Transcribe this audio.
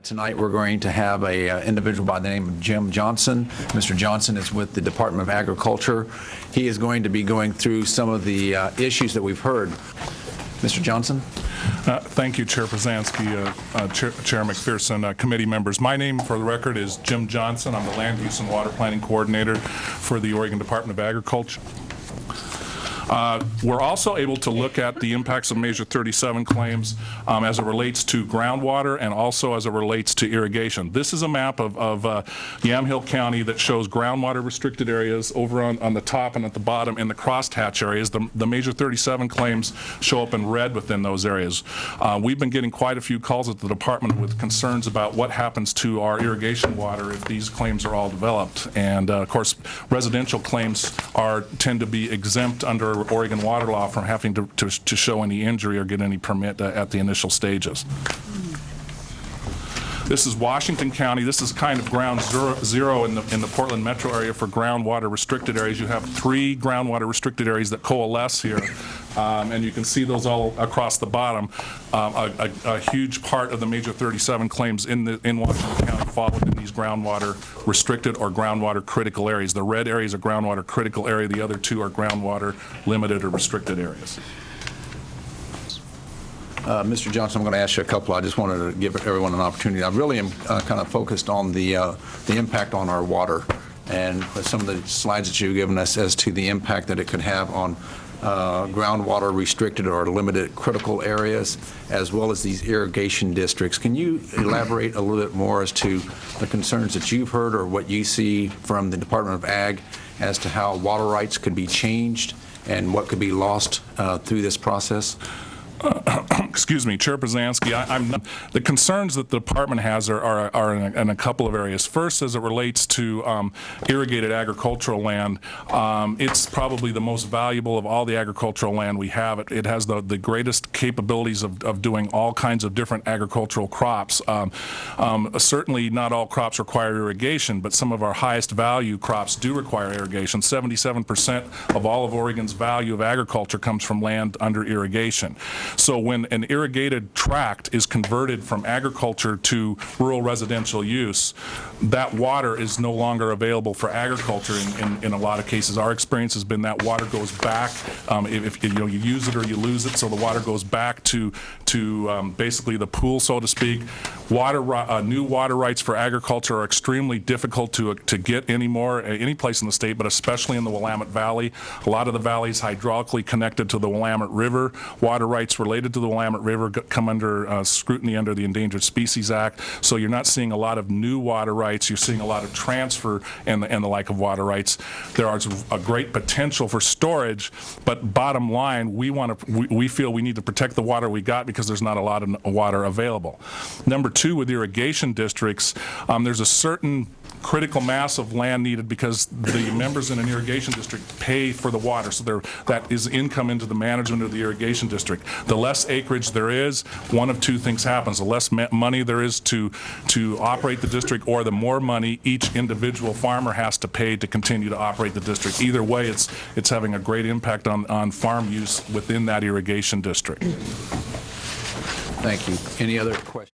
Tonight we're going to have an individual by the name of Jim Johson. Mr. Johson is with the Department of Agriculture. He is going to be going through some of the issues that we've heard. Mr. Johson? Thank you, Chair Brzezinski, Chair McPherson, committee members. My name, for the record, is Jim Johson. I'm the Land Use and Water Planning Coordinator for the Oregon Department of Agriculture. We're also able to look at the impacts of Measure 37 claims as it relates to groundwater and also as it relates to irrigation. This is a map of Yamhill County that shows groundwater restricted areas over on the top and at the bottom in the crosshatch areas. The Measure 37 claims show up in red within those areas. We've been getting quite a few calls at the department with concerns about what happens to our irrigation water if these claims are all developed. And of course, residential claims tend to be exempt under Oregon water law from having to show any injury or get any permit at the initial stages. This is Washington County. This is kind of ground zero in the Portland metro area for groundwater restricted areas. You have 3 groundwater restricted areas that coalesce here, and you can see those all across the bottom. A huge part of the Measure 37 claims in Washington County fall within these groundwater restricted or groundwater critical areas. The red area is a groundwater critical area. The other 2 are groundwater limited or restricted areas. Mr. Johson, I'm going to ask you a couple. I just wanted to give everyone an opportunity. I really am kind of focused on the impact on our water and some of the slides that you've given us as to the impact that it could have on groundwater restricted or limited critical areas, as well as these irrigation districts. Can you elaborate a little bit more as to the concerns that you've heard or what you see from the Department of Ag as to how water rights could be changed and what could be lost through this process? Excuse me, Chair Brzezinski, the concerns that the department has are in a couple of areas. First, as it relates to irrigated agricultural land, it's probably the most valuable of all the agricultural land we have. It has the greatest capabilities of doing all kinds of different agricultural crops. Certainly not all crops require irrigation, but some of our highest value crops do require irrigation. 77% of all of Oregon's value of agriculture comes from land under irrigation. So when an irrigated tract is converted from agriculture to rural residential use, that water is no longer available for agriculture in a lot of cases. Our experience has been that water goes back, if you use it or you lose it, so the water goes back to basically the pool, so to speak. New water rights for agriculture are extremely difficult to get anymore, any place in the state, but especially in the Willamette Valley. A lot of the valley is hydraulically connected to the Willamette River. Water rights related to the Willamette River come under scrutiny under the Endangered Species Act, so you're not seeing a lot of new water rights. You're seeing a lot of transfer and the like of water rights. There is a great potential for storage, but bottom line, we feel we need to protect the water we got because there's not a lot of water available. Number 2, with irrigation districts, there's a certain critical mass of land needed because the members in an irrigation district pay for the water, so that is income into the management of the irrigation district. The less acreage there is, one of 2 things happens. The less money there is to operate the district, or the more money each individual farmer has to pay to continue to operate the district. Either way, it's having a great impact on farm use within that irrigation district. Thank you. Any other questions?